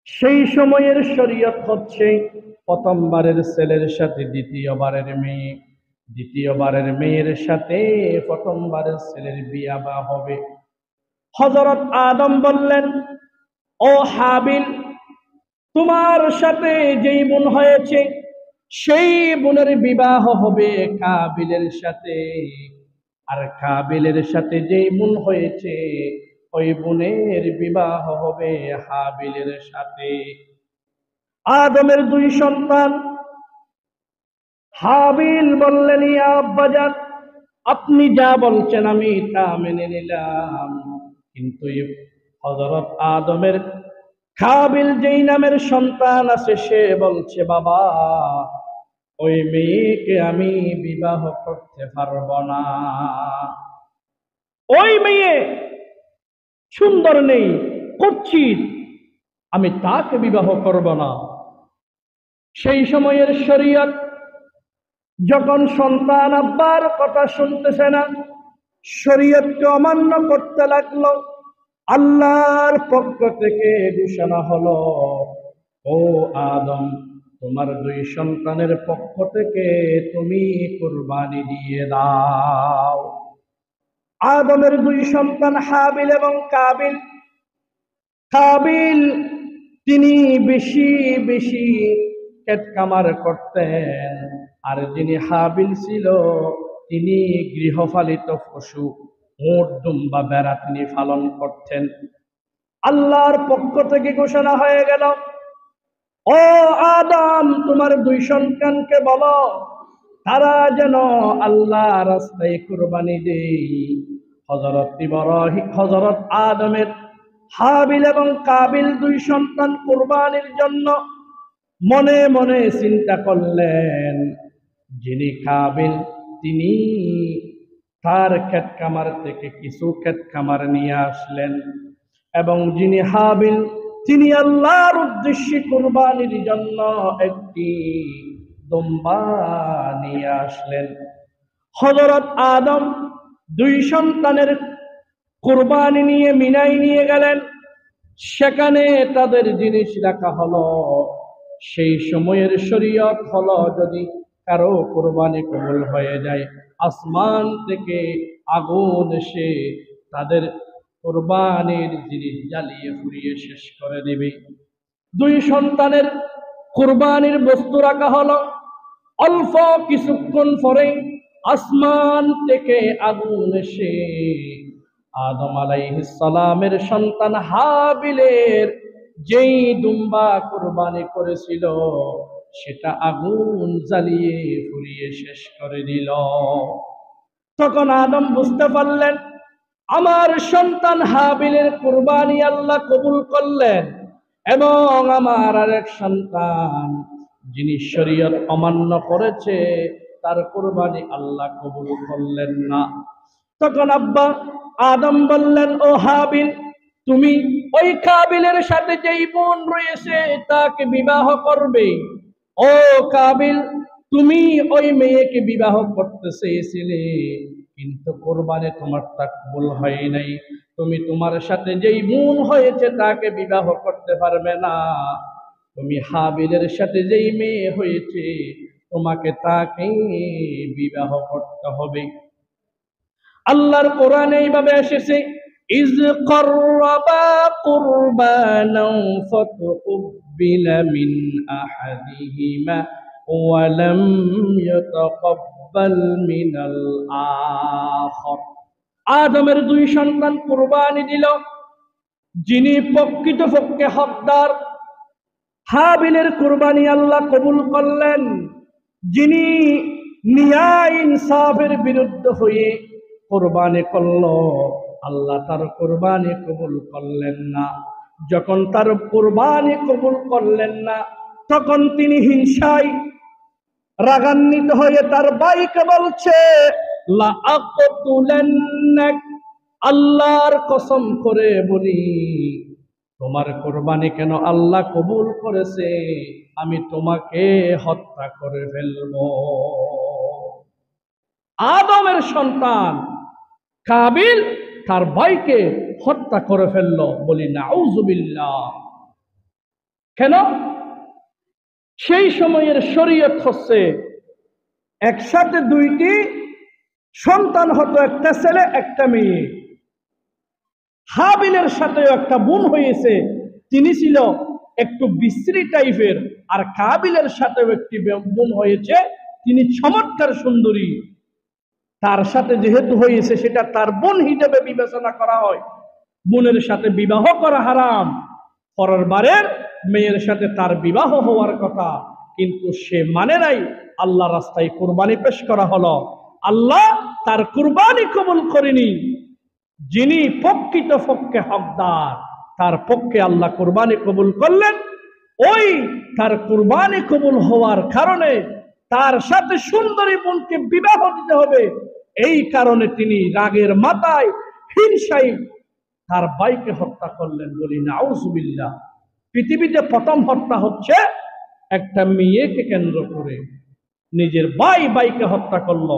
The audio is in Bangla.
সেই সময়ের শরীয়ত হচ্ছে প্রথমবারের ছেলের সাথে দ্বিতীয়বারের মেয়ে, দ্বিতীয়বারের মেয়ের সাথে প্রথমবারের ছেলের বিয়া বা হবে। হযরত আদম বললেন, ও হাবিল, তোমার সাথে যেই বোন হয়েছে সেই বোনের বিবাহ হবে কাবিলের সাথে, আর কাবিলের সাথে যেই বোন হয়েছে ওই বোনের বিবাহ হবে হাবিলের সাথে। আদমের দুই সন্তান। হাবিল বললেন, ইয়া আব্বাজান, আপনি যা বলছেন আমি তা মেনে নিলাম, কিন্তু হযরত আদমের কাবিল যেই নামের সন্তান আছে সে বলছে, বাবা, ওই মেয়েকে আমি বিবাহ করতে পারবো না। ওই মেয়ে সুন্দর নেই, কুৎসিত, আমি তাকে বিবাহ করব না। সেই সময়ের শরীয়ত যখন সন্তান আব্বার কথা শুনতেছে না, শরীয়তকে অমান্য করতে লাগলো, আল্লাহর পক্ষ থেকে ঘোষণা হলো, ও আদম, তোমার দুই সন্তানের পক্ষ থেকে তুমি কুরবানি দিয়ে দাও। আদমের দুই সন্তান হাবিল এবং কাবিল। কাবিল তিনি বেশি বেশি ক্ষেত কামার করতেন, আর যিনি হাবিল ছিল তিনি গৃহপালিত পশু উট দুম্বা ভেড়া তিনি পালন করতেন। আল্লাহর পক্ষ থেকে ঘোষণা হয়ে গেল, ও আদম, তোমার দুই সন্তানকে বলো তারা যেন আল্লাহ রাস্তায় কুরবানি দেয়। হযরত আদমের হাবিল এবং কাবিল দুই সন্তান কুরবানির জন্য মনে মনে চিন্তা করলেন। যিনি কাবিল তিনি তার ক্ষেত খামার থেকে কিছু ক্ষেত খামার নিয়ে আসলেন, এবং যিনি হাবিল তিনি আল্লাহর উদ্দেশ্যে কুরবানির জন্য একটি দুম্বা নিয়ে আসলেন। হযরত আদম দুই সন্তানের কুরবানি নিয়ে মিনায় নিয়ে গেলেন। সেখানে তাদের জিনিস রাখা হলো। সেই সময়ের শরীয়ত হলো, যদি কারো কুরবানি কবুল হয়ে যায়, আসমান থেকে আগুন এসে তাদের কুরবানির জিনিস জ্বালিয়ে পুড়িয়ে শেষ করে দিবে। দুই সন্তানের কুরবানির বস্তু রাখা হলো। অল্প কিছুক্ষণ পরে আসমান থেকে আগুন এসে আদম আলাইহিস সালামের সন্তান হাবিলের যেই দুম্বা কুরবানি করেছিল সেটা আগুন জ্বালিয়ে পুড়িয়ে শেষ করে দিল। তখন আদম বুঝতে পারলেন, আমার সন্তান হাবিলের কুরবানি আল্লাহ কবুল করলেন, এবং আমার আরেক সন্তান যিনি শরীয়ত অমান্য করেছে তার কুরবানি আল্লাহ কবুল করলেন না। তখন আব্বা আদম বললেন, ও হাবিল, তুমি ওই কাবিলের সাথে যেই বোন রয়েছে তাকে বিবাহ করবে। ও কাবিল, তুমি ওই মেয়েকে বিবাহ করতে চেয়েছিলে, কিন্তু কোরবানি তোমার তা কবুল হয় নাই। তুমি তোমার সাথে যেই বোন হয়েছে তাকে বিবাহ করতে পারবে না। তুমি হাবিলের সাথে যেই মেয়ে হয়েছে তোমাকে তাকে বিবাহ করতে হবে। আল্লাহর কোরআনে এইভাবে এসেছে, ইজ করবা কুরবানাও ফাতুকবিলা মিন আহাদিহিমা ওয়া লাম ইয়াতাকাব্বাল মিনাল আখর। আদমের দুই সন্তান কুরবানি দিল, যিনি প্রকৃতপক্ষে হকদার হাবিলের কুরবানি আল্লাহ কবুল করলেন। যিনি ন্যায় ইনসাফের বিরুদ্ধে হয়ে কুরবানি করলো আল্লাহ তার কুরবানি কবুল করলেন না। যখন তার কুরবানি কবুল করলেন না তখন তিনি হিংসায় রাগান্বিত হয়ে তার ভাইকে বলছে, লা আকতুলান্নাক, আল্লাহর কসম করে বলি, তোমার কুরবানি কেন আল্লাহ কবুল করেছে, আমি তোমাকে হত্যা করে ফেলবো। আদমের সন্তান কাবিল তার ভাইকে হত্যা করে ফেললো। বলি নাউজুবিল্লাহ। কেন? সেই সময়ের শরীয়ত হচ্ছে একসাথে দুইটি সন্তান হতো, একটা ছেলে একটা মেয়ে। হাবিলের সাথেও একটা বোন হয়েছে, তিনি ছিল একটু বিশ্রী টাইপের, আর কাবিলের সাথেও একটি বোন হয়েছে, তিনি চমৎকার সুন্দরী। তার সাথে যেহেতু হয়েছে সেটা তার বোন হিসেবে বিবেচনা করা হয়। বোনের সাথে বিবাহ করা হারাম, পরের বারের মেয়ের সাথে তার বিবাহ হওয়ার কথা, কিন্তু সে মানে নাই। আল্লাহ রাস্তায় কুরবানি পেশ করা হলো, আল্লাহ তার কুরবানি কবুল করেনি। যিনি প্রকৃত পক্ষে হকদার, তার পক্ষে আল্লাহ কুরবানি কবুল করলেন। ওই তার কুরবানি কবুল হওয়ার কারণে তার সাথে সুন্দরী বোনকে বিবাহ দিতে হবে, এই কারণে তিনি রাগের মাথায় হিংসায় তার ভাইকে হত্যা করলেন। বলি নাউজুবিল্লাহ। পৃথিবীতে প্রথম হত্যা হচ্ছে একটা মেয়েকে কেন্দ্র করে, নিজের ভাইকে হত্যা করলো।